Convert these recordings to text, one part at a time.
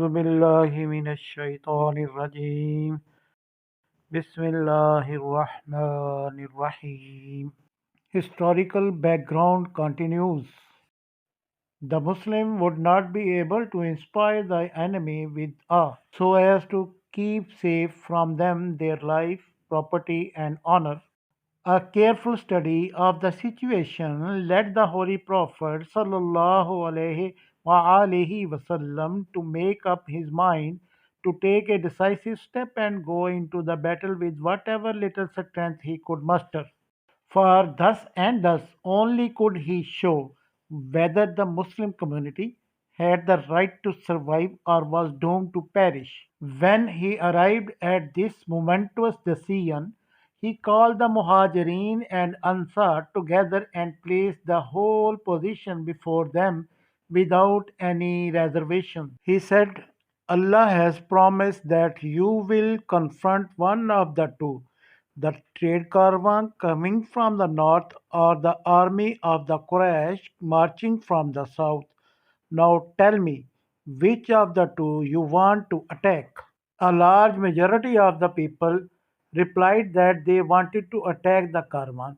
أعوذ بالله من الشيطان الرجيم بسم الله الرحمن الرحيم. Historical background continues. The Muslim would not be able to inspire the enemy with awe so as to keep safe from them their life, property, and honor. A careful study of the situation led the Holy Prophet ﷺ to make up his mind to take a decisive step and go into the battle with whatever little strength he could muster. For thus and thus only could he show whether the Muslim community had the right to survive or was doomed to perish. When he arrived at this momentous decision, he called the Muhajirin and Ansar together and placed the whole position before them without any reservation. He said, Allah has promised that you will confront one of the two, the trade caravan coming from the north or the army of the Quraysh marching from the south. Now tell me, which of the two you want to attack? A large majority of the people replied that they wanted to attack the caravan,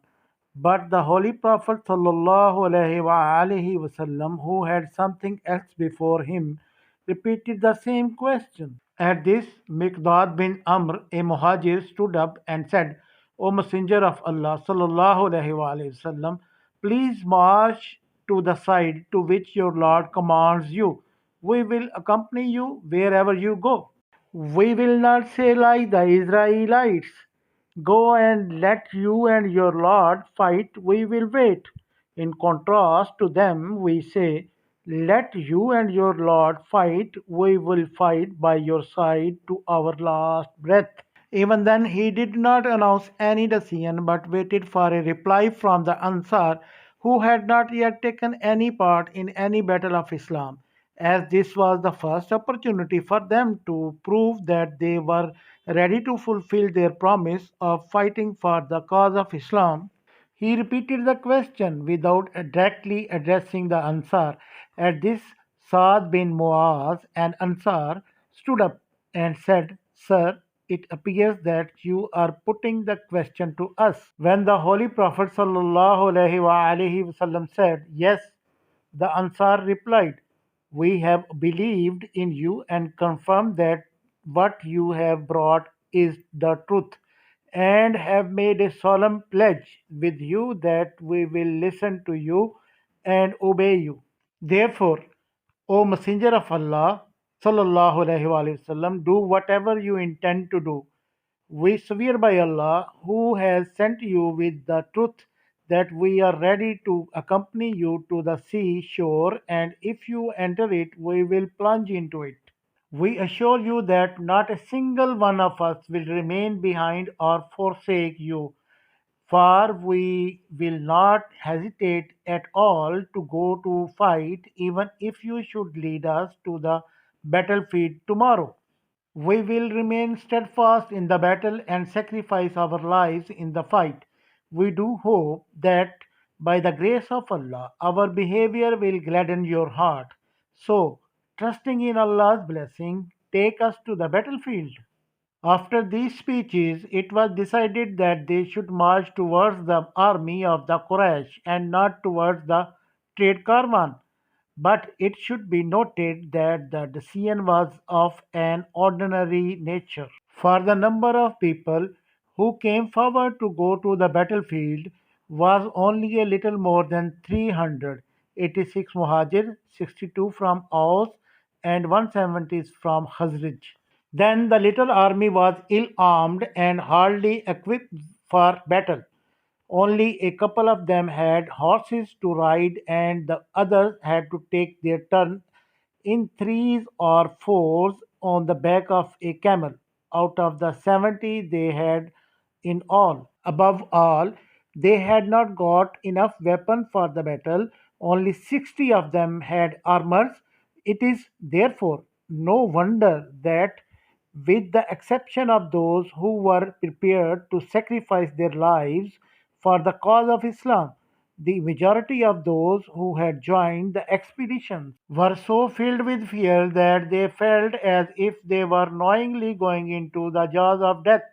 but the Holy Prophet ﷺ, who had something else before him, repeated the same question. At this, Miqdad bin Amr, a Muhajir, stood up and said, O Messenger of Allah ﷺ, please march to the side to which your Lord commands you. We will accompany you wherever you go. We will not say like the Israelites, go and let you and your Lord fight, we will wait. In contrast to them, we say, let you and your Lord fight, we will fight by your side to our last breath. Even then, he did not announce any decision but waited for a reply from the Ansar, who had not yet taken any part in any battle of Islam, as this was the first opportunity for them to prove that they were ready to fulfill their promise of fighting for the cause of Islam. He repeated the question without directly addressing the Ansar. At this, Saad bin Muaz, an Ansar, stood up and said, Sir, it appears that you are putting the question to us. When the Holy Prophet ﷺ said, Yes, the Ansar replied, We have believed in you and confirmed that what you have brought is the truth, and have made a solemn pledge with you that we will listen to you and obey you. Therefore, O Messenger of Allah, do whatever you intend to do. We swear by Allah, who has sent you with the truth, that we are ready to accompany you to the sea shore, and if you enter it, we will plunge into it. We assure you that not a single one of us will remain behind or forsake you, for we will not hesitate at all to go to fight, even if you should lead us to the battlefield tomorrow. We will remain steadfast in the battle and sacrifice our lives in the fight. We do hope that by the grace of Allah, our behavior will gladden your heart. So, trusting in Allah's blessing, take us to the battlefield. After these speeches, it was decided that they should march towards the army of the Quraysh and not towards the trade caravan. But it should be noted that the decision was of an ordinary nature, for the number of people who came forward to go to the battlefield was only a little more than 300, 86 Muhajir, 62 from Aus, and 170 from Khazraj. Then the little army was ill armed and hardly equipped for battle. Only a couple of them had horses to ride, and the others had to take their turn in threes or fours on the back of a camel, out of the 70 they had in all. Above all, they had not got enough weapons for the battle. Only 60 of them had armors. It is therefore no wonder that, with the exception of those who were prepared to sacrifice their lives for the cause of Islam, The majority of those who had joined the expeditions were so filled with fear that they felt as if they were knowingly going into the jaws of death.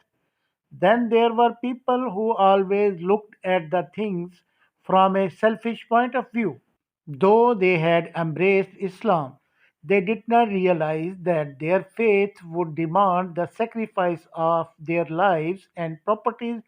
Then there were people who always looked at the things from a selfish point of view. Though they had embraced Islam, they did not realize that their faith would demand the sacrifice of their lives and properties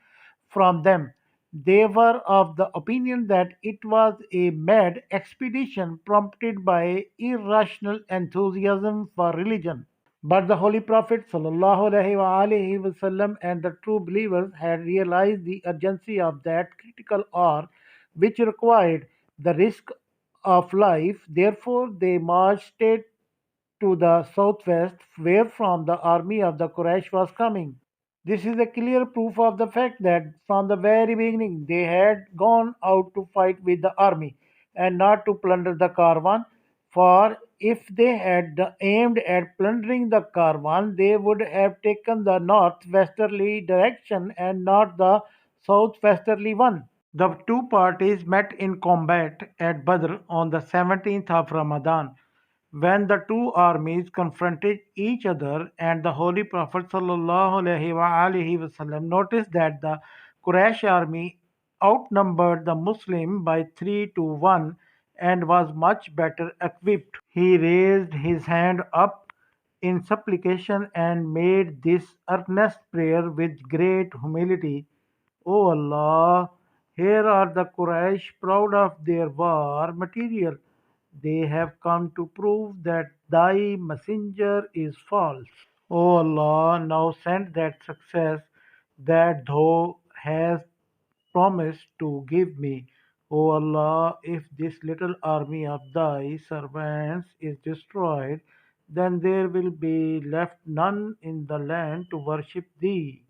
from them. They were of the opinion that it was a mad expedition prompted by irrational enthusiasm for religion. But the Holy Prophet ﷺ and the true believers had realized the urgency of that critical hour, which required the risk of life. Therefore, they marched straight to the southwest, where from the army of the Quraysh was coming. This is a clear proof of the fact that from the very beginning they had gone out to fight with the army and not to plunder the caravan. For if they had aimed at plundering the caravan, they would have taken the northwesterly direction and not the southwesterly one. The two parties met in combat at Badr on the 17th of Ramadan, when the two armies confronted each other, and the Holy Prophet ﷺ noticed that the Quraysh army outnumbered the Muslim by 3 to 1 and was much better equipped. He raised his hand up in supplication and made this earnest prayer with great humility. O Allah, here are the Quraysh proud of their war material. They have come to prove that thy messenger is false. O Allah, now send that success that thou hast promised to give me. O Allah, if this little army of thy servants is destroyed, then there will be left none in the land to worship thee.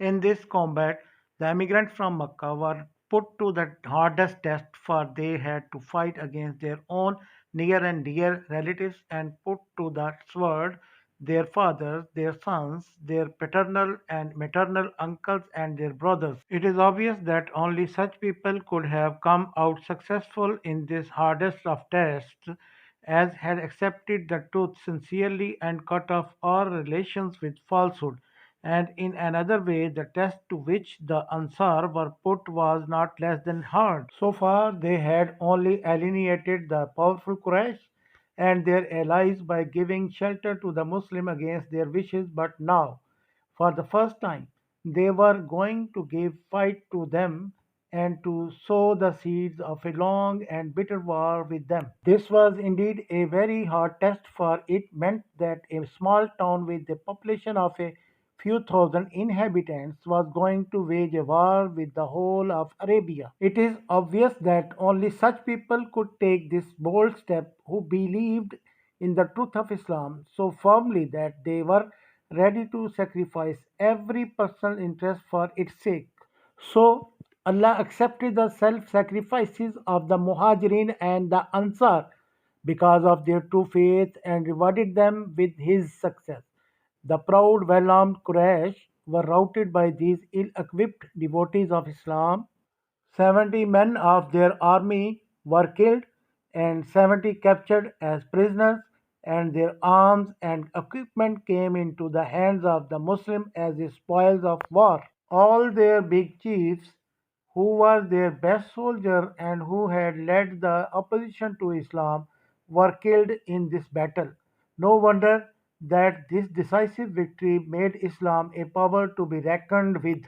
In this combat, the emigrants from Mecca were put to the hardest test, for they had to fight against their own near and dear relatives and put to the sword their fathers, their sons, their paternal and maternal uncles, and their brothers. It is obvious that only such people could have come out successful in this hardest of tests, as had accepted the truth sincerely and cut off all relations with falsehood. And in another way, the test to which the Ansar were put was not less than hard. So far, they had only alienated the powerful Quraysh and their allies by giving shelter to the Muslim against their wishes, but now, for the first time, they were going to give fight to them and to sow the seeds of a long and bitter war with them. This was indeed a very hard test, for it meant that a small town with a population of a few thousand inhabitants was going to wage a war with the whole of Arabia. It is obvious that only such people could take this bold step who believed in the truth of Islam so firmly that they were ready to sacrifice every personal interest for its sake. So Allah accepted the self-sacrifices of the Muhajirin and the Ansar because of their true faith and rewarded them with His success. The proud, well-armed Quraysh were routed by these ill-equipped devotees of Islam. 70 men of their army were killed and 70 captured as prisoners, and their arms and equipment came into the hands of the Muslims as the spoils of war. All their big chiefs, who were their best soldiers and who had led the opposition to Islam, were killed in this battle. No wonder that this decisive victory made Islam a power to be reckoned with.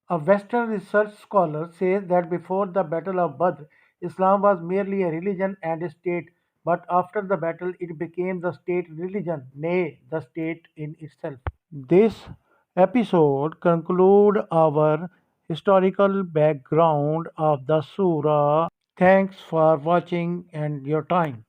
A Western research scholar says that before the Battle of Badr, Islam was merely a religion and a state, but after the battle it became the state religion, nay, the state in itself. This episode concludes our historical background of the surah. Thanks for watching and your time.